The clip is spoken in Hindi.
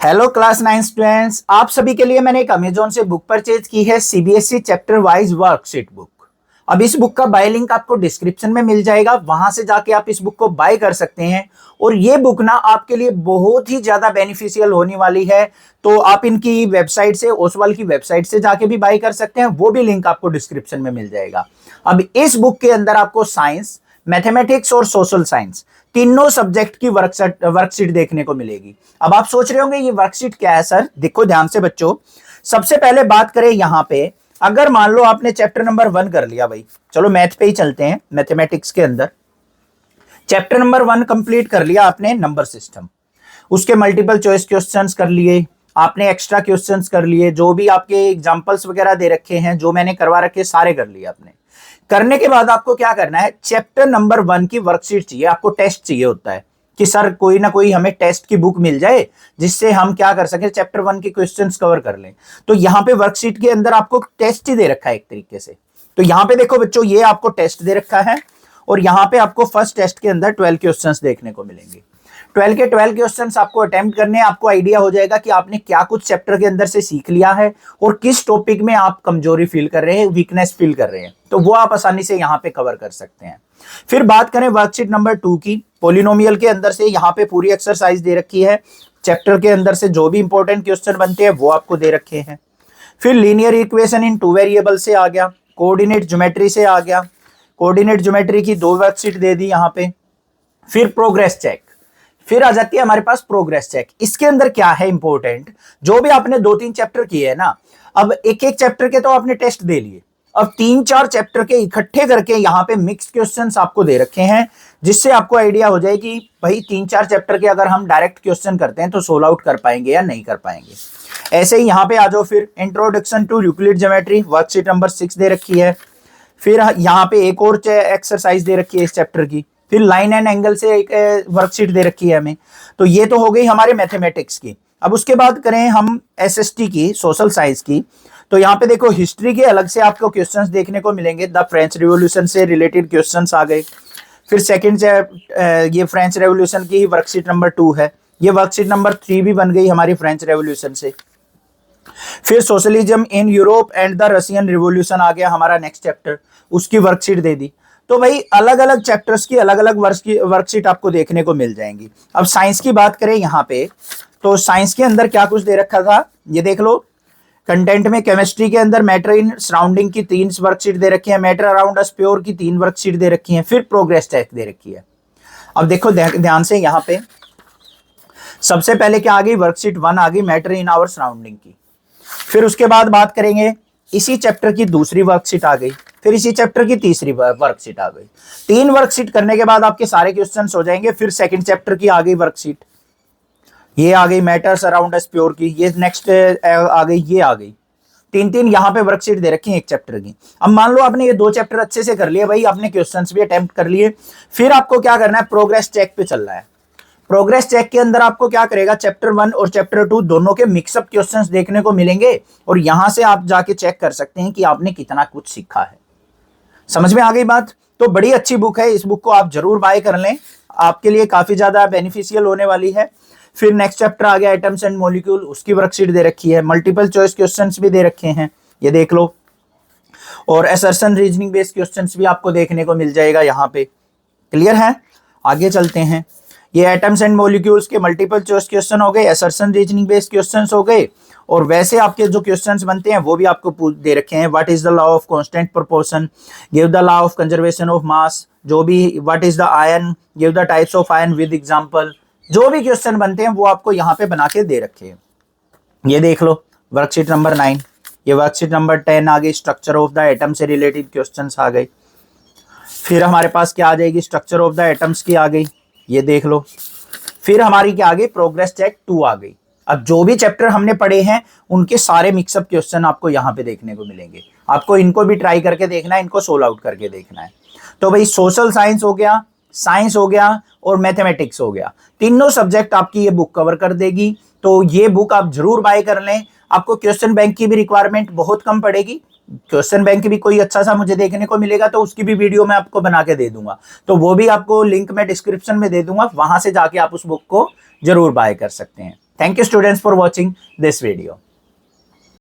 हेलो क्लास 9 स्टूडेंट्स, आप सभी के लिए मैंने एक अमेजोन से बुक परचेज की है CBSE chapter wise worksheet book. अब इस बुक का बाय लिंक आपको डिस्क्रिप्शन में मिल जाएगा, वहां से जाके आप इस बुक को बाय कर सकते हैं। और ये बुक ना आपके लिए बहुत ही ज्यादा बेनिफिशियल होने वाली है। तो आप इनकी वेबसाइट से, ओसवाल की वेबसाइट से जाके भी बाय कर सकते हैं, वो भी लिंक आपको डिस्क्रिप्शन में मिल जाएगा। अब इस बुक के अंदर आपको साइंस, मैथमेटिक्स और सोशल साइंस तीनों सब्जेक्ट की वर्कशीट देखने को मिलेगी। अब आप सोच रहे होंगे ये वर्कशीट क्या है सर। देखो ध्यान से बच्चों, सबसे पहले बात करें यहां पे, अगर मान लो आपने चैप्टर नंबर 1 कर लिया भाई, चलो मैथ पे ही चलते हैं। मैथमेटिक्स के अंदर चैप्टर नंबर 1 कंप्लीट कर लिया आपने, नंबर सिस्टम। उसके मल्टीपल चॉइस क्वेश्चंस कर लिए आपने, एक्स्ट्रा क्वेश्चंस कर लिए, जो भी आपके एग्जांपल्स वगैरह दे रखे हैं, जो मैंने करवा रखे सारे कर लिए आपने। करने के बाद आपको क्या करना है, चैप्टर नंबर 1 की वर्कशीट चाहिए आपको। टेस्ट चाहिए होता है कि सर कोई ना कोई हमें टेस्ट की बुक मिल जाए जिससे हम क्या कर सके, चैप्टर 1 के क्वेश्चंस कवर कर लें। तो यहाँ पे वर्कशीट के अंदर आपको टेस्ट ही दे रखा है एक तरीके से। तो यहाँ पे देखो बच्चों, ये आपको टेस्ट दे रखा है और यहाँ पे आपको फर्स्ट टेस्ट के अंदर 12 क्वेश्चंस देखने को मिलेंगे। 12 के 12 क्वेश्चंस आपको अटेम्प्ट करने हैं। आपको आइडिया हो जाएगा कि आपने क्या कुछ चैप्टर के अंदर से सीख लिया है और किस टॉपिक में आप कमजोरी फील कर रहे हैं, वीकनेस फील कर रहे हैं, तो वो आप आसानी से यहाँ पे कवर कर सकते हैं। फिर बात करें वर्कशीट नंबर 2 की, पॉलिनोमियल के अंदर से यहाँ पे पूरी एक्सरसाइज दे रखी है। चैप्टर के अंदर से जो भी इंपॉर्टेंट क्वेश्चन बनते हैं वो आपको दे रखे हैं। फिर लीनियर इक्वेशन इन 2 वेरिएबल से आ गया, कोऑर्डिनेट ज्योमेट्री से आ गया, कोऑर्डिनेट ज्योमेट्री की 2 वर्कशीट दे दी यहाँ पे। फिर प्रोग्रेस चेक, फिर आ जाती है हमारे पास प्रोग्रेस चेक। इसके अंदर क्या है इंपॉर्टेंट, जो भी आपने 2-3 चैप्टर किए हैं ना, अब एक एक चैप्टर के तो आपने टेस्ट दे लिए, अब 3-4 चैप्टर के इकट्ठे करके यहाँ पे मिक्स क्वेश्चंस आपको दे रखे हैं, जिससे आपको आइडिया हो जाए कि भाई 3-4 चैप्टर के अगर हम डायरेक्ट क्वेश्चन करते हैं तो सोल्व आउट कर पाएंगे या नहीं कर पाएंगे। ऐसे ही यहाँ पे आ जाओ, फिर introduction to Euclid geometry worksheet number 6 दे रखी है। फिर यहाँ पे एक और एक्सरसाइज दे रखी है इस चैप्टर की। फिर लाइन एंड एंगल से एक वर्कशीट दे रखी है हमें। तो ये तो हो गई हमारे मैथमेटिक्स की। अब उसके बाद करें हम एसएसटी की, सोशल साइंस की, तो यहाँ पे देखो हिस्ट्री के अलग से आपको क्वेश्चंस देखने को मिलेंगे। द फ्रेंच रिवॉल्यूशन से रिलेटेड क्वेश्चंस आ गए। फिर सेकंड ये फ्रेंच रेवोल्यूशन की वर्कशीट नंबर 2 है। ये वर्कशीट नंबर 3 भी बन गई हमारी फ्रेंच रेवोल्यूशन से। फिर socialism in Europe and the Russian revolution आ गया हमारा नेक्स्ट चैप्टर, उसकी वर्कशीट दे दी। तो भाई अलग अलग चैप्टर्स की अलग अलग वर्कशीट आपको देखने को मिल जाएंगी। अब साइंस की बात करें यहाँ पे, तो साइंस के अंदर क्या कुछ दे रखा था ये देख लो। कंटेंट में केमिस्ट्री के अंदर मैटर इन सराउंडिंग की 3 वर्कशीट दे रखी है, मैटर अराउंड अस प्योर की 3 वर्कशीट दे रखी है, फिर प्रोग्रेस चेक दे रखी है। अब देखो ध्यान से, यहाँ पे सबसे पहले क्या आ गई, वर्कशीट 1 आ गई मैटर इन आवर सराउंडिंग की। फिर उसके बाद बात करेंगे इसी चैप्टर की दूसरी वर्कशीट आ गई, फिर इसी चैप्टर की तीसरी वर्कशीट आ गई। 3 वर्कशीट करने के बाद आपके सारे क्वेश्चंस हो जाएंगे। फिर सेकंड चैप्टर की आ गई वर्कशीट, ये आ गई मैटर्स अराउंड अस प्योर की, ये नेक्स्ट आ गई, ये आ गई। 3-3 यहाँ पे वर्कशीट दे रखी है एक चैप्टर की। अब मान लो आपने ये 2 चैप्टर अच्छे से कर लिए भाई, आपने क्वेश्चंस भी अटेम्प्ट कर लिए। फिर आपको क्या करना है, प्रोग्रेस चेक पे चलना है। प्रोग्रेस चेक के अंदर आपको क्या करेगा, चैप्टर 1 और चैप्टर 2 दोनों के मिक्सअप क्वेश्चंस देखने को मिलेंगे और यहां से आप जाके चेक कर सकते हैं कि आपने कितना कुछ सीखा है। समझ में आ गई बात। तो बड़ी अच्छी बुक है, इस बुक को आप जरूर बाय कर लें, आपके लिए काफी ज्यादा बेनिफिशियल होने वाली है। फिर नेक्स्ट चैप्टर आ गया एटम्स एंड मॉलिक्यूल, उसकी वर्कशीट दे रखी है, मल्टीपल चॉइस क्वेश्चंस भी दे रखे हैं, ये देख लो। और असर्शन रीजनिंग बेस्ड क्वेश्चंस भी आपको देखने को मिल जाएगा यहाँ पे। क्लियर है, आगे चलते हैं। ये एटम्स एंड मॉलिक्यूल्स के मल्टीपल चॉइस क्वेश्चन हो गए, असर्शन रीजनिंग बेस्ड क्वेश्चंस हो गए, और वैसे आपके जो क्वेश्चंस बनते हैं वो भी आपको दे रखे हैं। What is the law of constant proportion, give the law of conservation of mass, जो भी what is the ion, give the types of ion with example, जो भी क्वेश्चन बनते हैं वो आपको यहाँ पे बना के दे रखे हैं। ये देख लो वर्कशीट नंबर 9। ये वर्कशीट नंबर 10 आ गई, स्ट्रक्चर ऑफ द एटम से रिलेटेड क्वेश्चंस आ गए। फिर हमारे पास क्या आ जाएगी, स्ट्रक्चर ऑफ द एटम्स की आ गई, ये देख लो। फिर हमारी क्या आ गई, प्रोग्रेस चेक 2 आ गई। अब जो भी चैप्टर हमने पढ़े हैं उनके सारे मिक्सअप क्वेश्चन आपको यहाँ पे देखने को मिलेंगे। आपको इनको भी ट्राई करके देखना है, इनको सोल्व आउट करके देखना है। तो भाई सोशल साइंस हो गया, साइंस हो गया और मैथमेटिक्स हो गया, तीनों सब्जेक्ट आपकी ये बुक कवर कर देगी। तो ये बुक आप जरूर बाय कर लें। आपको क्वेश्चन बैंक की भी रिक्वायरमेंट बहुत कम पड़ेगी। क्वेश्चन बैंक भी कोई अच्छा सा मुझे देखने को मिलेगा तो उसकी भी वीडियो मैं आपको बना के दे दूंगा, तो वो भी आपको लिंक मैं डिस्क्रिप्शन में दे दूंगा, वहां से जाके आप उस बुक को जरूर बाय कर सकते हैं। Thank you students for watching this video.